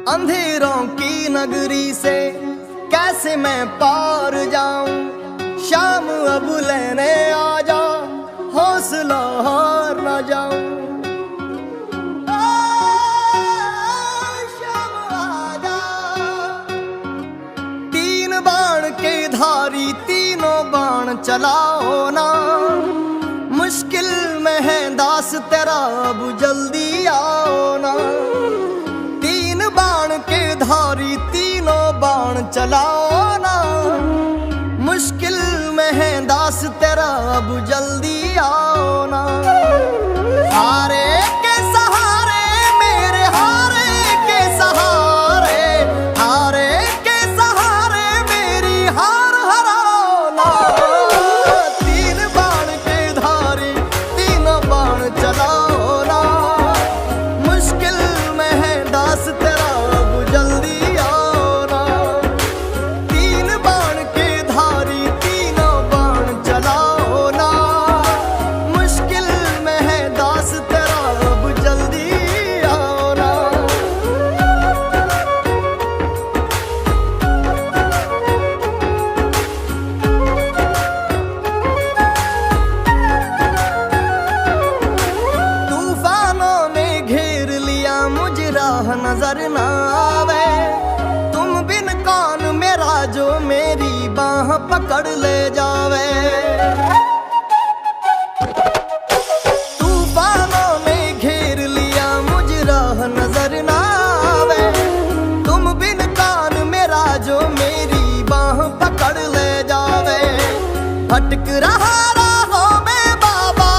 अंधेरों की नगरी से कैसे मैं पार जाऊं। शाम अब लेने आ जा, हौसला हार न जाऊं। शाम आजा। तीन बाण के धारी तीनों बाण चलाओ ना, मुश्किल में है दास तेरा अब जल्दी आओ ना। तीन बाण के धारी तीनों बाण चलाओ ना, मुश्किल में है दास तेरा अब जल्दी आओ ना। हारे के सहारे मेरे हारे के सहारे, हारे के सहारे मेरी हार हराओ ना। तीन बाण के धारी तीनों बाण चलाओ ना, मुश्किल में है दास तेरा अब जल्दी आओ ना। तीन बाण के धारी तीनों बाण चलाओ ना, मुश्किल में है दास तेरा अब जल्दी आओ ना। तूफानों ने घेर लिया मुझे राह नजर ना आवे, तुम बिन कौन मेरा जो मेरी बाह पकड़ ले जावे। तूफानों ने घेर लिया मुझे राह नजर ना आवे, तुम बिन कौन मेरा जो मेरी बाह पकड़ ले जावे। भटक रहा राहों में बाबा,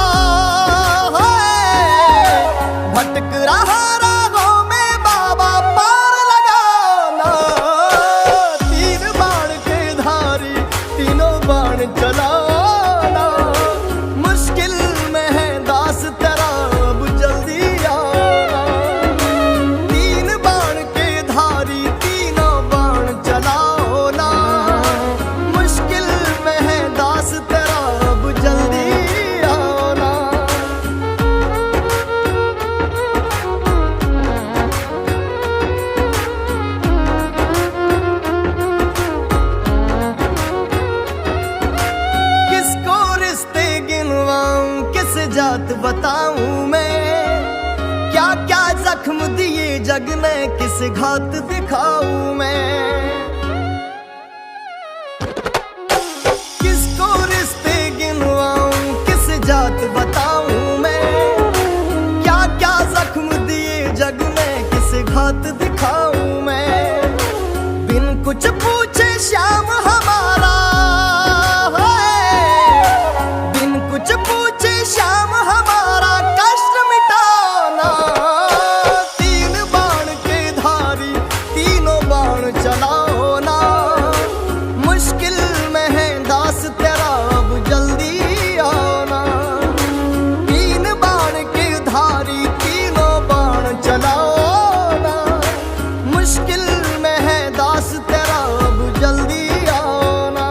भटक रहा राहों में बाबा, पार लगाना। तीन बाण के धारी तीनों बाण चलाना, मुश्किल में है दास तेरा अब जल्दी आना। तीन बाण के धारी तीनों बाण चलाओ ना, मुश्किल में है दास तेरा अब जल्दी आओ ना। किसको रिश्ते गिनवाऊं किस जात बताऊं मैं, क्या क्या जख्म दिए जग ने किस घात दिखाऊं मैं। किसको रिश्ते गिनवाऊं किस जात बताऊं मैं, क्या क्या जख्म दिए जग ने किस घात दिखाऊं मैं। बिन कुछ पूछे श्याम हमारा है, बिन कुछ पूछे श्याम हमारा कष्ट मिटाना। तीन बाण के धारी तीनों बाण चलाओ ना, मुश्किल में है दास तेरा अब जल्दी आओ ना। तीन बाण के धारी तीनों बाण चलाओ ना, मुश्किल में है दास तेरा अब जल्दी आओ ना।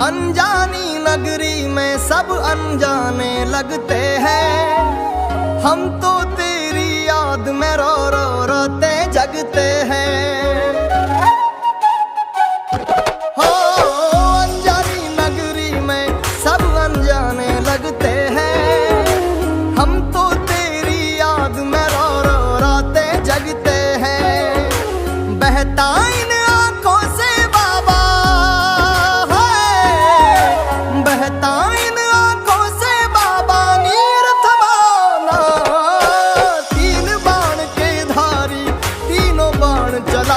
अनजानी नगरी में सब अनजाने लगते हैं, हम तो तेरी याद में रो रो रोते जगते हैं। हो अनजानी नगरी में सब अनजाने लगते हैं, हम तो तेरी याद में रो रो रोते जगते हैं। बहता इन आंखों से बाबा है, बहता इन आंखों से बाबा नीर थमाना। तीन बाण के धारी तीनों बाण चला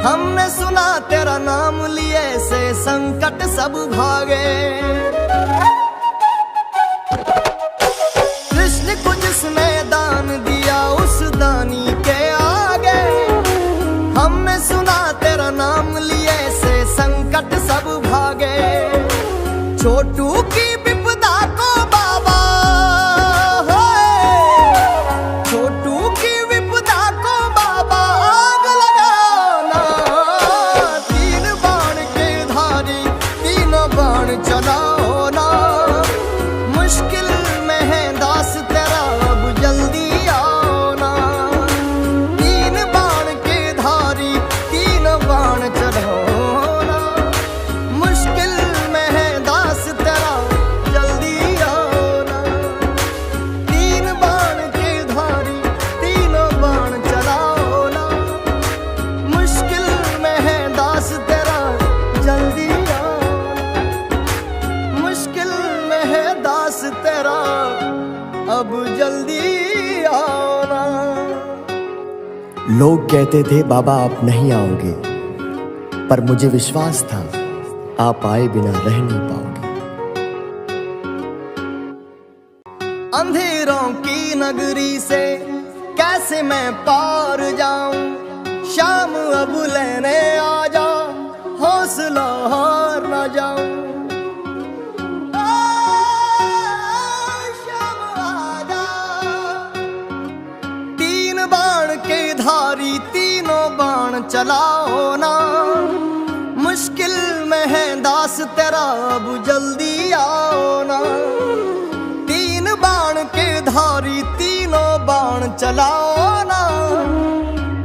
हमने सुना तेरा नाम लिए से संकट सब भागे। कृष्ण को जिसने दान दिया उस दानी के आगे, हमने सुना तेरा नाम लिए से संकट सब भागे। छोटू की विपदा को बाबा, छोटू की विपदा को बाबा आग लगाना। तीन बाण के धारी तीनों बाण चलाओ ना। मुश्किल में है दास तेरा अब जल्दी आओ ना। तीन बाण के धारी तीनों बाण चलाओ ना। मुश्किल में है दास तेरा जल्दी आओ ना। तीन बाण के धारी तीनों बाण चलाओ ना। मुश्किल में है दास तेरा जल्दी आओ ना। मुश्किल में है दास तेरा अब जल्दी आओ ना। लोग कहते थे बाबा आप नहीं आओगे, पर मुझे विश्वास था आप आए बिना रह नहीं पाओगे। अंधेरों की नगरी से कैसे मैं पार जाऊं। शाम अब लेने आ जा, हौसला हार ना जाऊं। शाम आ जा। तीन बाण के धारी तीनों बाण चलाओ ना। मुश्किल में है दास तेरा अब जल्दी आओ ना। तीन बाण के धारी तीनों बाण चलाओ ना।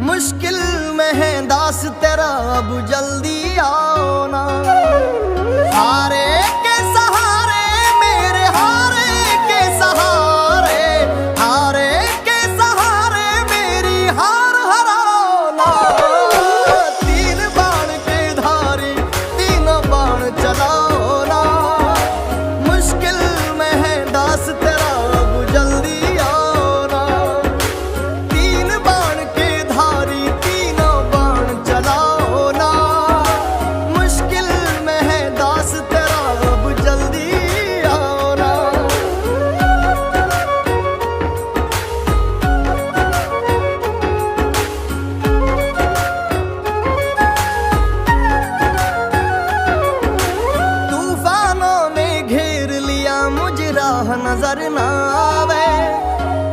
मुश्किल में है दास तेरा अब जल्दी आओ ना। हारे के सहारे मेरे हारे के सहारे, हारे के सहारे मेरी हार हराओ ना। तीन बाण के धारी तीनों बाण चलाओ ना। मुश्किल में है दास तेरा अब जल्दी आओ ना। तीन बाण के धारी तीनों बाण चलाओ ना। मुश्किल में है दास तेरा अब जल्दी आओ ना। तूफानों ने घेर लिया मुझे राह नजर ना आवे।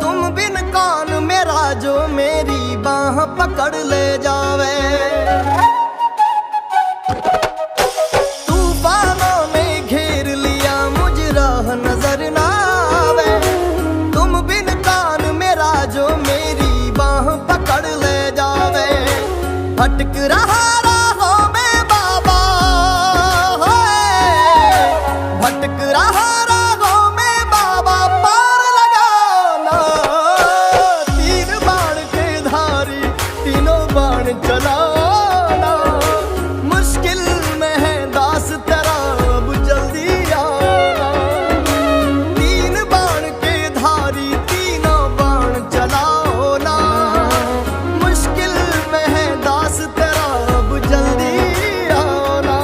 तुम बिन कौन मेरा जो मेरी बाह पकड़ ले जावे। तूफानों ने घेर लिया मुझे राह नजर ना आवे। तुम बिन कौन मेरा जो मेरी बाह पकड़ ले जावे। भटक रहा राहों में बाबा, भटक रहा राहों में बाबा पार लगाना। तीन बाण के धारी तीनों बाण चलाना। मुश्किल में है दास तेरा अब जल्दी आना। तीन बाण के धारी तीनों बाण चलाओ ना। मुश्किल में है दास तेरा अब जल्दी आना।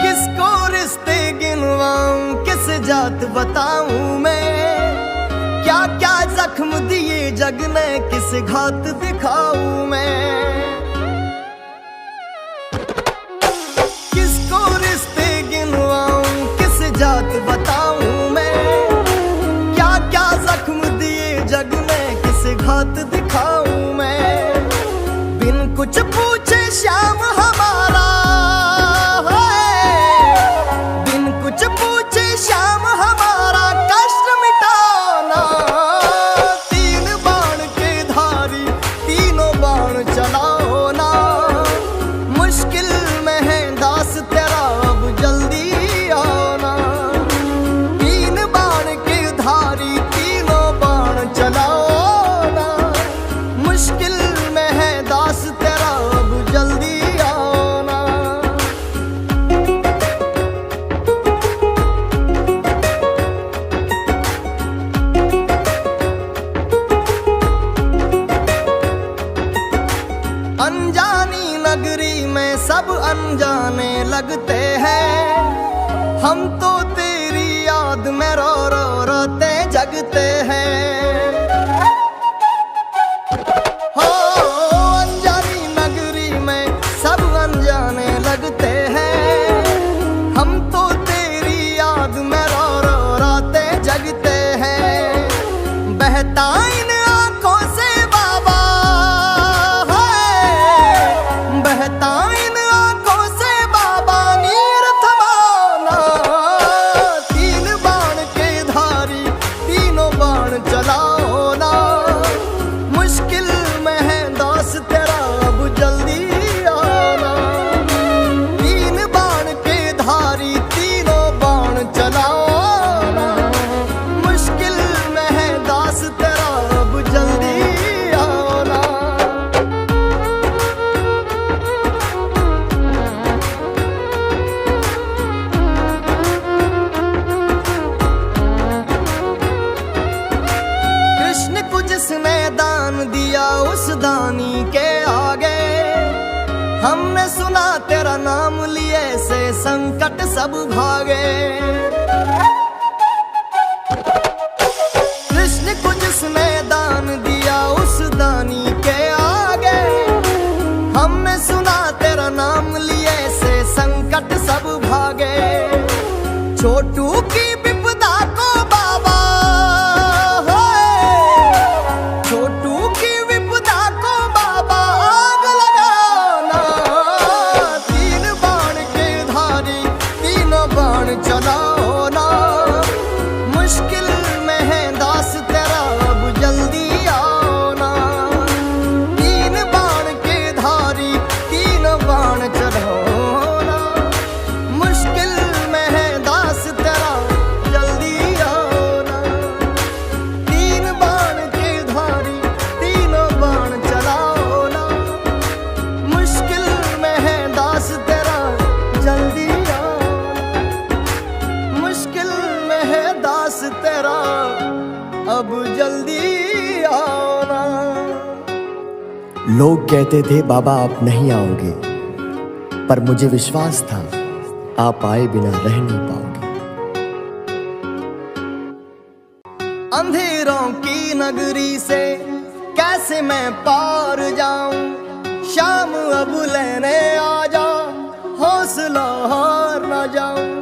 किसको रिश्ते गिनवाऊं किस जात बताऊं मैं। क्या क्या जख्म दिए जग ने किस घात दिखाऊं मैं। किसको रिश्ते गिनवाऊं किस जात बताऊं मैं। क्या क्या जख्म दिए जग ने किस घात दिखाऊं मैं। बिन कुछ पूछे श्याम हमारा, बिन कुछ पूछे श्याम हमारा कष्ट मिटाना। तीन बाण के धारी तीनों बाण चलाओ अनजानी नगरी में सब अनजाने लगते हैं, हम तो तेरी याद में रो रो रोते जगते हैं। हो अनजानी नगरी में सब अनजाने लगते हैं, हम तो तेरी याद में रो रो रोते जगते हैं। बहता इन आंखों से बाबा है, बहता इन आंखों से बाबा नीर थमाना। तीन बाण के धारी तीनों बाण चलाओ ना, मुश्किल में है दास तेरा अब जल्दी आना। तीन बाण के धारी तीनों बाण चलाओ ना, मुश्किल में है दास तेरा अब जल्दी आना। कृष्ण को जिसने दान दिया उस दानी के आगे, हमने सुना तेरा नाम लिए से संकट सब भागे। कृष्ण को जिसने दान दिया उस दानी के आगे, हमने सुना तेरा नाम लिए से संकट सब भागे। छोटू की विपदा को बाबा छोटू की विपदा को बाबा आग लगाना। तीन बाण के धारी तीनों बाण चलाओ ना, मुश्किल में है दास तेरा अब जल्दी आओ ना। तीन बाण के धारी तीनों बाण चलाओ ना, मुश्किल में है दास तेरा जल्दी आओ ना। तीन बाण के धारी तीनों बाण चलाओ ना, मुश्किल में है दास तेरा जल्दी आओ ना। मुश्किल में है दास तेरा अब जल्दी आओ ना। लोग कहते थे बाबा आप नहीं आओगे, पर मुझे विश्वास था आप आए बिना रह नहीं पाओगे। अंधेरों की नगरी से कैसे मैं पार जाऊं, शाम अब लेने आ जा, हौसला हार न जाऊं।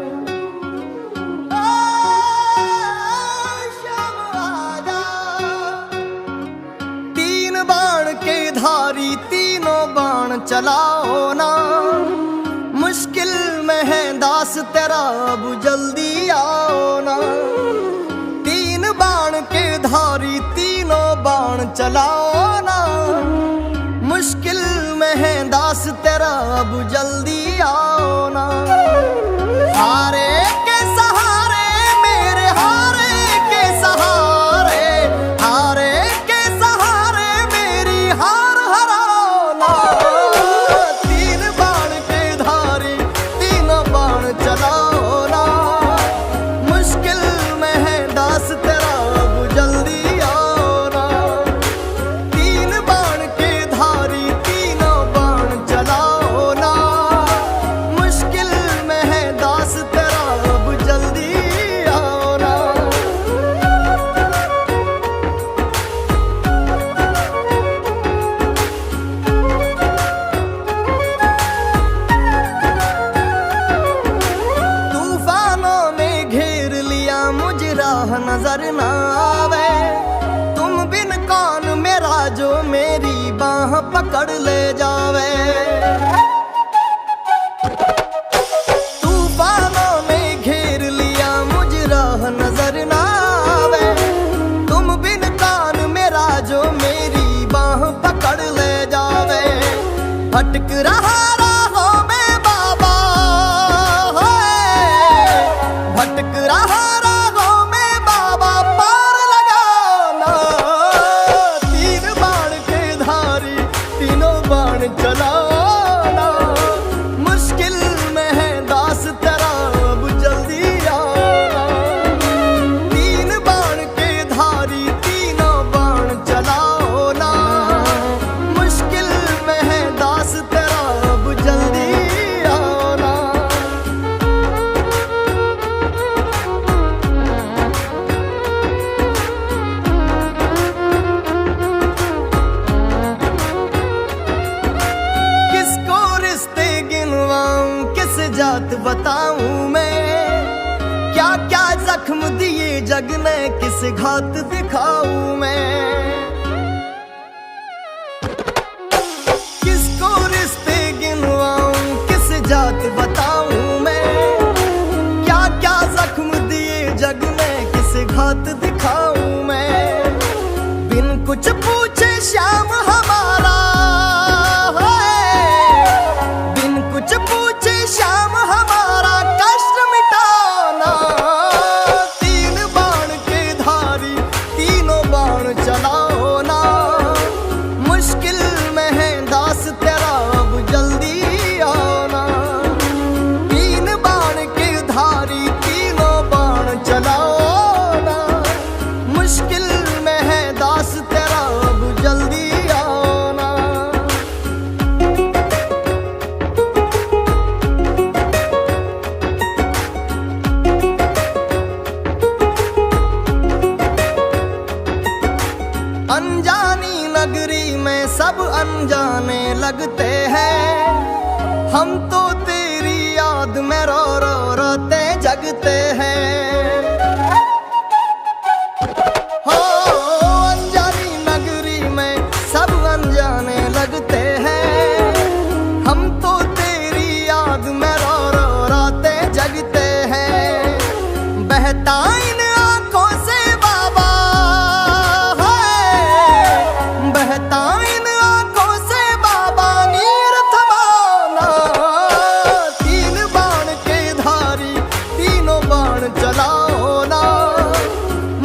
शाम आ जा। तीन बाण के धारी तीनों बाण चलाओ ना, मुश्किल में है दास तेरा अब जल्दी आओ ना। तीन बाण के धारी तीनों बाण चलाओ ना, मुश्किल में है दास तेरा अब जल्दी आओ ना। हारे के सहारे मेरे हारे के सहारे, हारे के सहारे मेरी हार हराओ ना। तीन बाण के धारी तीनों बाण चलाओ ना, मुश्किल में है दास तेरा अब जल्दी आओ ना। तीन बाण के धारी तीनों बाण जात बताऊं मैं, क्या क्या जख्म दिए जग ने किस घात दिखाऊं मैं। किसको रिश्ते गिनवाऊं किस जात बताऊं मैं, क्या क्या जख्म दिए जग ने किस घात दिखाऊं मैं। बिन कुछ पूछे श्याम हमारा, बिन कुछ पूछे श्याम हमारा कष्ट मिटाना। तीन बाण के धारी तीनों बाण चलाओ ना, मुश्किल में है दास तेरा अब जल्दी आना। तीन बाण के धारी तीनों बाण चलाओ ना, मुश्किल में है दास तेरा अब जल्दी आना। अनजानी नगरी में सब अनजाने लगते हैं, हम तो तेरी याद में रो रो रोते जगते हैं। हो अनजानी नगरी में सब अनजाने लगते हैं, हम तो तेरी याद में रो रो रोते जगते हैं। बहता इन आंखों से बाबा है, बहता इन आंखों से बाबा नीर थमाना। तीन बाण के धारी तीनों बाण चलाओ ना,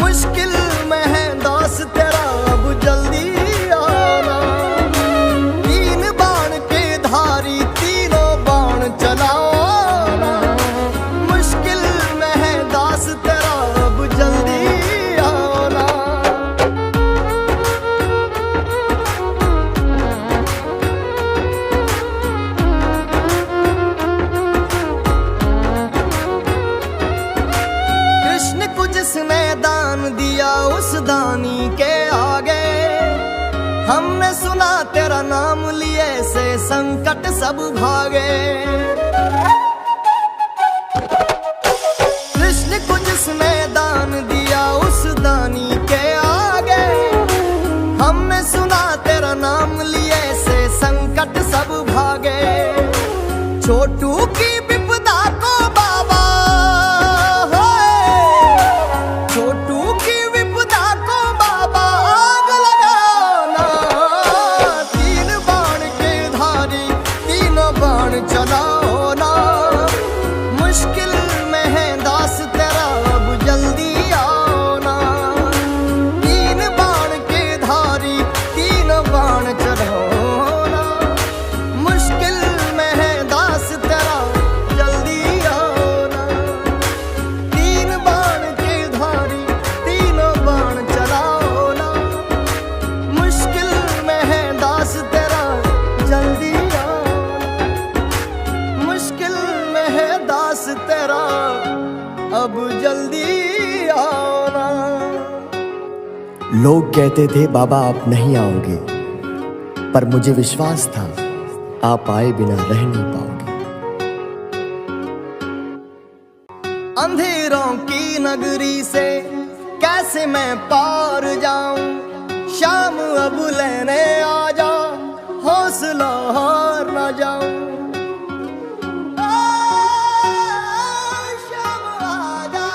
मुश्किल में है दास तेरा अब जल्दी आना। तीन बाण के धारी तीनों बाण चलाओ ना, मुश्किल में है दास तेरा अब जल्दी आना। कृष्ण को जिसने दान दिया उस दानी के आगे, हमने सुना तेरा नाम लिए से संकट सब भागे। कृष्ण को जिसने दान दिया उस दानी के आगे, हमने सुना तेरा नाम लिए से संकट सब भागे। छोटू की विपदा को बाबा, छोटू की विपदा को बाबा आग लगाना। तीन बाण के धारी तीनों बाण चलाओ ना, मुश्किल में है दास तेरा अब जल्दी आना। तीन बाण के धारी तीनों बाण चलाओ ना, मुश्किल में है दास तेरा जल्दी आना। तीन बाण के धारी तीनों बाण चलाओ ना, मुश्किल में है दास तेरा जल्दी आना। मुश्किल में है दास तेरा अब जल्दी आना। लोग कहते थे बाबा आप नहीं आओगे, पर मुझे विश्वास था आप आए बिना रह नहीं पाओगे। अंधेरों की नगरी से कैसे मैं पार जाऊं, शाम अब लेने आ जा, हौसला हार न जाऊं। शाम आ जा।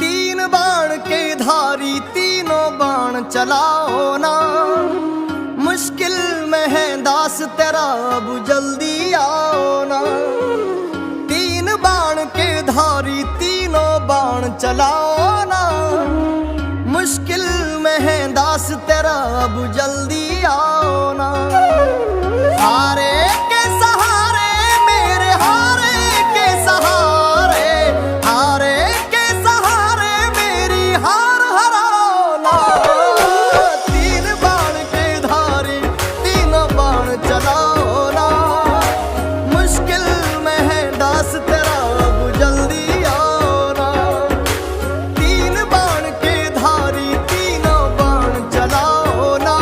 तीन बाण के धारी तीनों बाण चलाओ ना, मुश्किल में है दास तेरा अब जल्दी आओ ना। तीन बाण के धारी तीनों बाण चलाओ ना, मुश्किल में है दास तेरा अब जल्दी आओ ना। हारे के सहारे मेरे हारे के सहारे, हारे के सहारे मेरी हार हराओ ना। तीन बाण के धारी तीनों बाण चलाओ ना, मुश्किल में है दास तेरा अब जल्दी आओ ना। तीन बाण के धारी तीनों बाण चलाओ ना,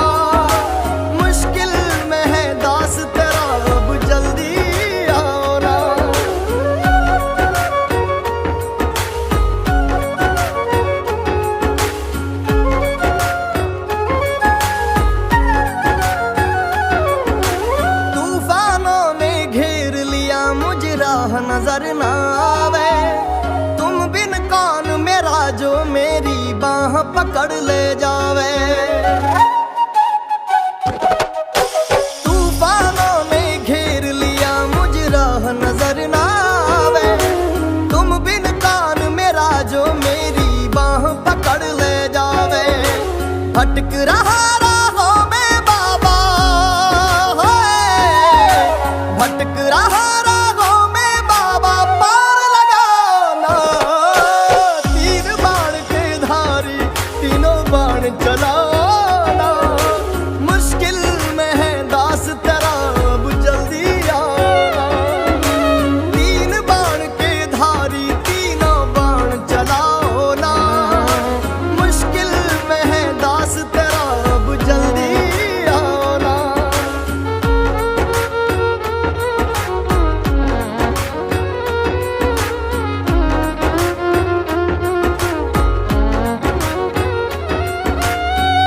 नजर ना आवे। तुम बिन कौन मेरा जो मेरी बाह पकड़ ले जावे। तूफानों ने घेर लिया मुझ राह नजर ना आवे। तुम बिन कौन मेरा जो मेरी बाह पकड़ ले जावे। भटक रहा राहों में बाबा, भटक रहा राहों में बाबा, पार लगाना। तीन बाण के धारी तीनों बाण चलाना। मुश्किल में है दास तेरा अब जल्दी आना। तीन बाण के धारी तीनों बाण चलाओ ना। मुश्किल में है दास तेरा अब जल्दी आना।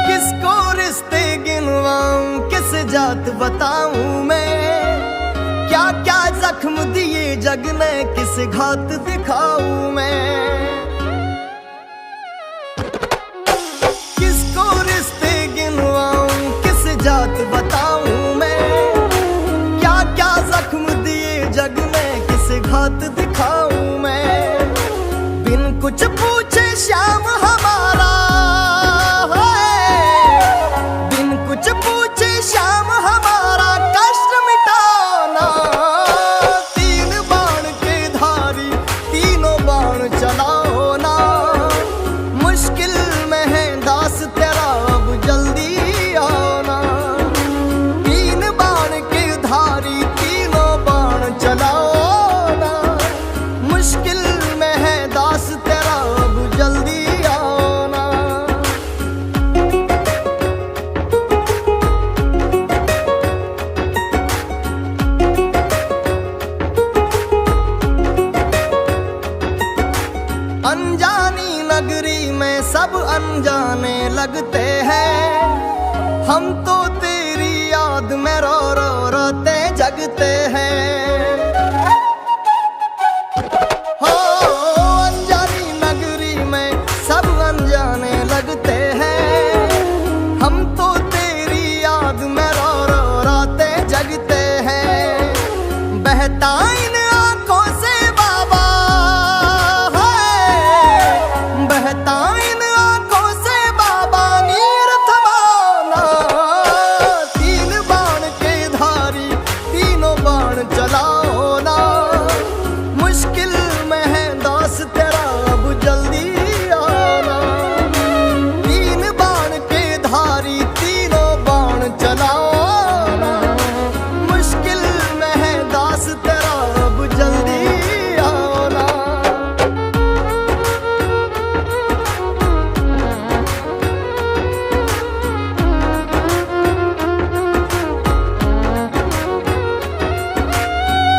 किसको रिश्ते गिनवाऊं किस जात बताऊं मैं। क्या क्या जख्म दिए जग ने किस घात दिखाऊं मैं। किसको रिश्ते गिनवाऊं किस जात बताऊं मैं। क्या क्या जख्म दिए जग ने किस घात दिखाऊं मैं। बिन कुछ पूछे श्याम हमारा है। बिन कुछ पूछे श्याम हमारा कष्ट मिटाना। तीन बाण के धारी तीनों बाण चलाओ ना। मुश्किल में है दास तेरा अब जल्दी आना। तीन बाण के धारी तीनों बाण चलाओ ना। मुश्किल में है दास तेरा अब जल्दी आना। अनजानी नगरी में सब अनजाने लगते हैं। हम तो तेरी याद में रो रो रोते जगते हैं। हो अनजानी नगरी में सब अनजाने लगते हैं। हम तो तेरी याद में रो रो रोते जगते हैं। बहता इन आंखों से बाबा है। बहता इन आंखों से बाबा नीर थमाना। तीन बाण के धारी तीनों बाण चलाओ ना। मुश्किल में है दास तेरा अब जल्दी आना। तीन बाण के धारी तीनों बाण चलाओ ना। मुश्किल में है दास तेरा अब जल्दी आना।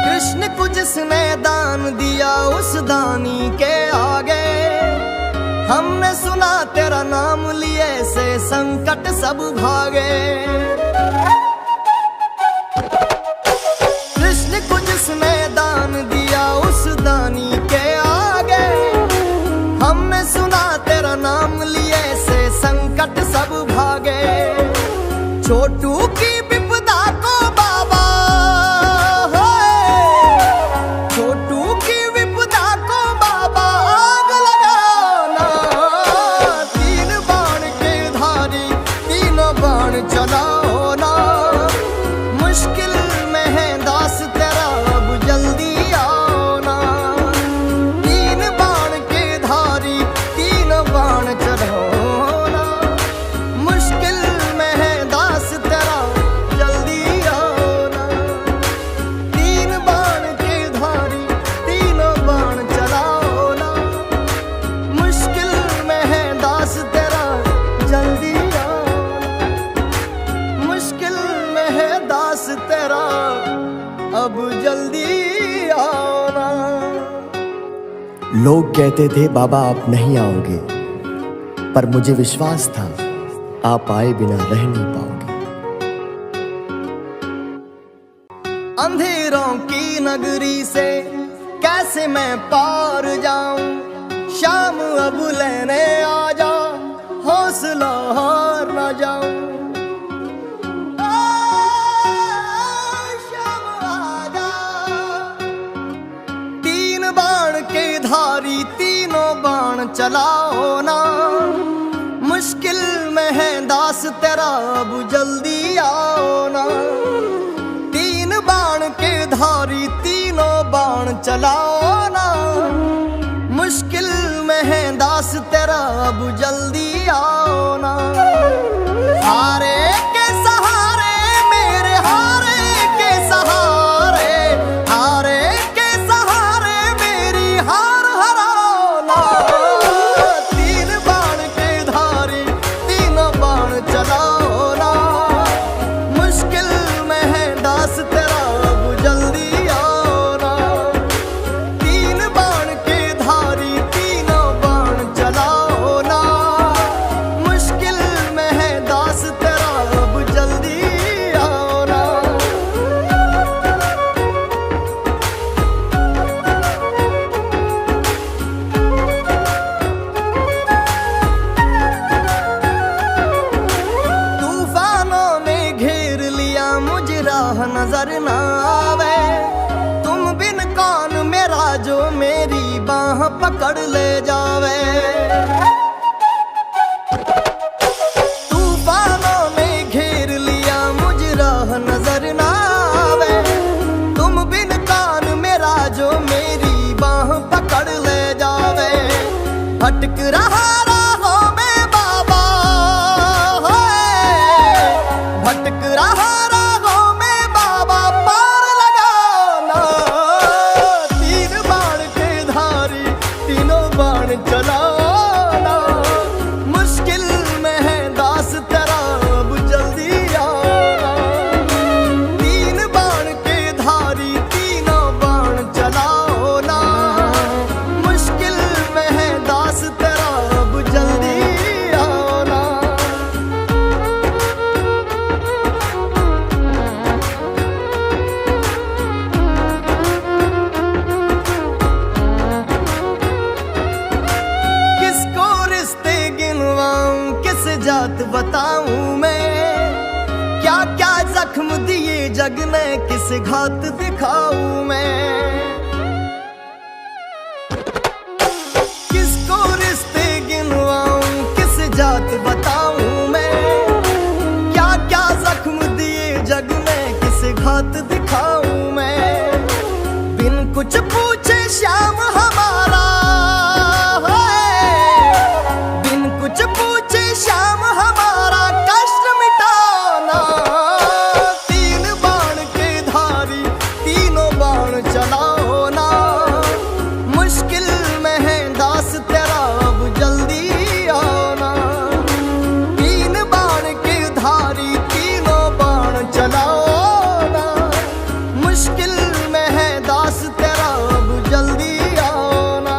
कृष्ण को जिसने दान दिया उस दानी के आगे। हमने सुना तेरा नाम लिए से संकट सब भागे। कृष्ण को जिसने दान दिया उस दानी के आगे। हमने सुना तेरा नाम लिए से संकट सब भागे। छोटू की विपदा को बाबा है। छोटू की विपदा को बाबा आग लगाना। तीन बाण के धारी तीनों बाण चलाओ ना। मुश्किल में है दास तेरा अब जल्दी आना। तीन बाण के धारी तीनों बाण चलाओ ना। मुश्किल में है दास तेरा जल्दी आना। तीन बाण के धारी तीनों बाण चलाओ ना। मुश्किल में है दास तेरा जल्दी आना। मुश्किल में है दास तेरा अब जल्दी आना। लोग कहते थे बाबा आप नहीं आओगे, पर मुझे विश्वास था आप आए बिना रह नहीं पाओगे। अंधेरों की नगरी से कैसे मैं पार जाऊं, शाम अब लेने आ जा, हौसला हार ना जाऊं। शाम आ जा। तीन बाण के धारी तीनों बाण चलाओ ना, मुश्किल में है दास तेरा अब जल्दी आओ ना। तीन बाण के धारी तीनों बाण चलाओ ना, मुश्किल में है दास तेरा अब जल्दी आओ ना। हारे के सहारे मेरे हारे के सहारे, हारे के सहारे मेरी हार हराओ ना। तीन बाण के धारी तीनों बाण चलाओ ना, मुश्किल में है दास तेरा अब जल्दी आओ ना। तीन बाण के धारी तीनों बाण चलाओ ना, मुश्किल में है दास तेरा अब जल्दी आओ ना। तूफानों ने घेर लिया मुझे राह नजर ना आवे, तुम बिन कौन मेरा जो मेरी बाह पकड़ ले जावे। तूफानों ने घेर लिया मुझे राह नजर ना आवे, तुम बिन कौन मेरा जो मेरी बाह पकड़ ले जावे। भटक रहा राहों में बाबा, भटक रहा राहों में बाबा, पार लगाना। तीन बाण के धारी तीनों बाण चलाना, मुश्किल में है दास तेरा अब जल्दी आना। तीन बाण के धारी तीनों बाण चलाओ ना, मुश्किल में है दास तेरा अब जल्दी आओ ना। किसको रिश्ते गिनवाऊं, किस जात बताऊं मैं, क्या क्या जख्म दिए जग ने, किस घात दिखाऊं मैं। किसको रिश्ते गिनवाऊं, किस जात बताऊं मैं, क्या क्या जख्म दिए जग ने, किस घात दिखाऊं मैं। बिन कुछ पूछे श्याम हमारा है, बिन कुछ पूछे श्याम हमारा कष्ट मिटाना। तीन बाण के धारी तीनों बाण चलाओ ना, मुश्किल में है दास तेरा अब जल्दी आओ ना। तीन बाण के धारी तीनों बाण चलाओ ना, मुश्किल में है दास तेरा अब जल्दी आओ ना।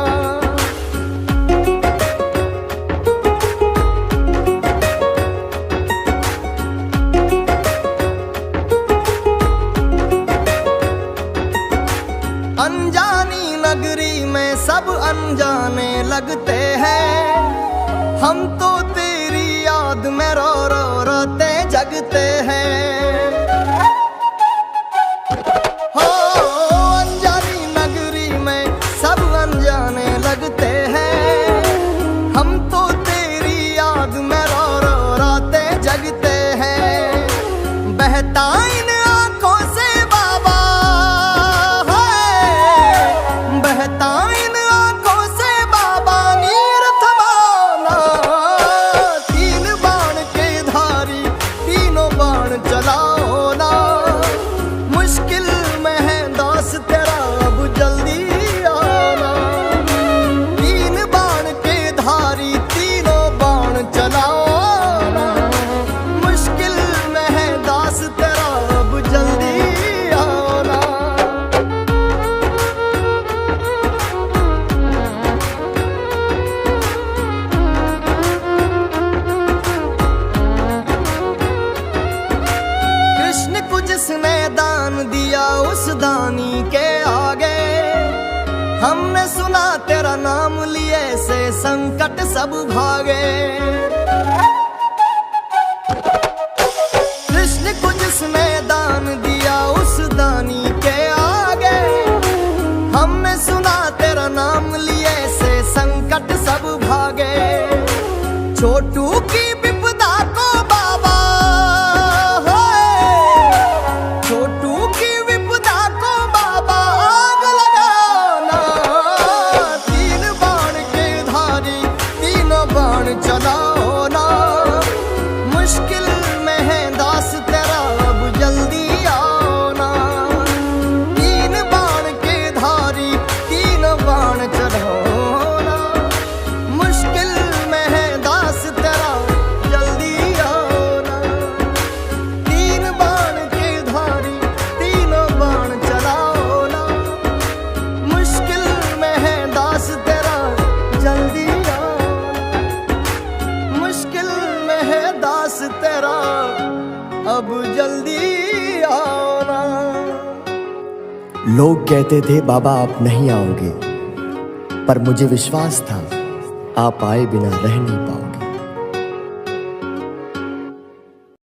अनजानी नगरी में सब अनजाने लगते हैं, हम तो तेरी याद में रो रो रोते जगते हैं। हो अनजानी नगरी में सब अनजाने लगते हैं, हम तो तेरी याद में रो रो रोते जगते हैं। बहता इन आंखों से बाबा है, बहता इन आंखों से बाबा नीर थमाना। तीन बाण के धारी तीनों बाण चलाओ ना, मुश्किल में है दास तेरा अब जल्दी आना। तीन बाण के धारी तीनों बाण चलाओ ना, मुश्किल में है दास तेरा अब जल्दी आना। कृष्ण को जिसने दान दिया उस दानी के आगे, हमने सुना तेरा नाम लिए से संकट सब भागे। कृष्ण को जिसने दान दिया उस दानी के आगे, हमने सुना तेरा नाम लिए से संकट सब भागे। छोटू की विपदा को बाबा, छोटू की विपदा को बाबा आग लगाना। तीन बाण के धारी तीनों बाण चलाओ ना। मुश्किल में है दास तेरा अब जल्दी आओ ना। तीन बाण के धारी तीनों बाण चलाओ ना। मुश्किल में है दास तेरा जल्दी आओ ना। तीन बाण के धारी तीनों बाण चलाओ ना। मुश्किल में है दास तेरा जल्दी आओ ना। मुश्किल में है दास तेरा अब जल्दी आओ ना। लोग कहते थे बाबा आप नहीं आओगे, पर मुझे विश्वास था आप आए बिना रह नहीं पाओगे।